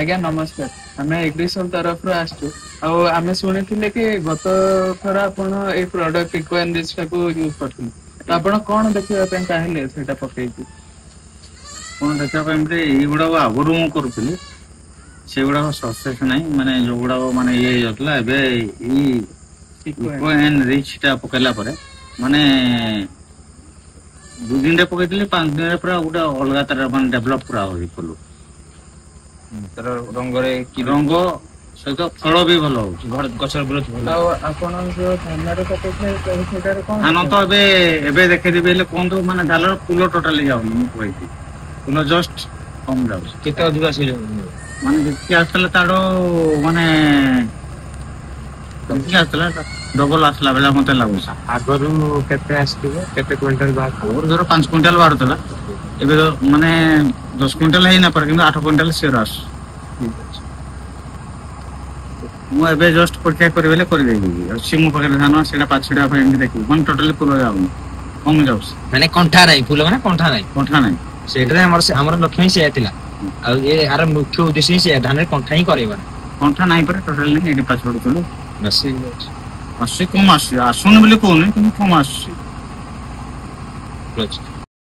ଆଜ୍ଞା ନମସ୍କାର। ଆମେ ଏଗ୍ରିସଲ ତରଫରୁ ଆସିଛୁ। ଆଉ ଆମେ ଶୁଣିଥିଲେ କି ଗତ ଥର ଆପଣ ଏଇ ପ୍ରଡକ୍ଟ ଇକ୍ୱାନରିଚ ଟାକୁ ୟୁଜ କରିଥିଲେ। ତ ଆପଣ କଣ ଦେଖିବା ପାଇଁ ଚାହିଁଲେ ସେଇଟା ପକେଇକି? କଣ ଦେଖିବା ପାଇଁ ଏମିତି ଏଇଗୁଡାକ ଆଗରୁ ମୁଁ କରୁଥିଲି, ସେଗୁଡାକ ସକ୍ସେସ ନାହିଁ। ମାନେ ଯୋଉଗୁଡାକ ମାନେ ଇଏ ହେଇଯାଉଥିଲା, ଏବେ ଏଇ ଇକ୍ୱାନରିଚ ଟା ପକେଇଲା ପରେ ମାନେ 2 ଦିନରେ ପକେଇଥିଲି, 5 ଦିନରେ ପୁରା ଗୋଟେ ଅଲଗା ତାର ମାନେ ଡେଭଲପ ପୁରା ହଉଛି ଫୁଲ। ତାର ରଙ୍ଗରେ କି ରଙ୍ଗ ସହିତ ଫଳ ବି ଭଲ ହଉଛି। ଗଛର ଗ୍ରୋଥ ଭଲ। ଆଉ ଆପଣ ଯୋଉ ଧାନରେ ପକେଇଥିଲେ ସେଇଟାରେ କଣ ଧାନ ତ ଏବେ ଦେଖେଇଦେବି ହେଲେ କୁହନ୍ତୁ, ମାନେ ଧାନର ଫୁଲ ଟୋଟାଲି ଯାଉନି। ମୁଁ କହିଛି ଫୁଲ ଜଷ୍ଟ କମ ଯାଉଛି। କେତେ ଅଧିକ ଆସିଲେ ମାନେ ଯେତିକି ଆସିଥିଲା ତାଠୁ ମାନେ ଯେତିକି ଆସିଥିଲା ଡବଲ ଆସିଲା ଭଳିଆ ମତେ ଲାଗୁଛି। ଆଗରୁ କେତେ ଆସିଥିବ, କେତେ କ୍ୱିଣ୍ଟାଲ ବାହାରିଥିବ? ଆଗରୁ ଧର 5 କୁଇଣ୍ଟାଲ ବାହାରୁଥିଲା, ଏବେ ମାନେ 10 କୁଇଣ୍ଟାଲ ହେଇନପାରେ, କିନ୍ତୁ 8 କୁଇଣ୍ଟାଲ ସିଓର ଆସୁଛି। ମୁଁ ଏବେ ଜଷ୍ଟ ପରୀକ୍ଷା କରିବି ହେଲେ କରିଦେଇବି। ଅଛି ମୋ ପାଖରେ ଧାନ, ସେଇଟା ପାଛିଡା ପାଇଁ ଏମିତି ଦେଖିବି, ମାନେ ଟୋଟାଲି ଫୁଲ ଯାଉନି, କମ ଯାଉଛି। ମାନେ କଣ୍ଠା ନାହିଁ, ଫୁଲ ମାନେ କଣ୍ଠା ନାହିଁ। କଣ୍ଠା ନାହିଁ, ସେଇଟାରେ ଆମର ଲକ୍ଷ୍ୟ ହିଁ ସେଇଆ ଥିଲା। ଆଉ ଏହାର ମୁଖ୍ୟ ଉଦ୍ଦେଶ୍ୟ ହିଁ ସେଇଆ, ଧାନରେ କଣ୍ଠା ହିଁ କରେଇବାର। କଣ୍ଠା ନାହିଁ ପରେ ଟୋଟାଲି ନାହିଁ। ଏଠି ପାଛୋଡୁଥିଲୁ, ବେଶୀ ଆସୁଛି କମ ଆସୁଛି, ଆସୁନି ବୋଲି କହୁନି, କିନ୍ତୁ କମ ଆସୁଛି।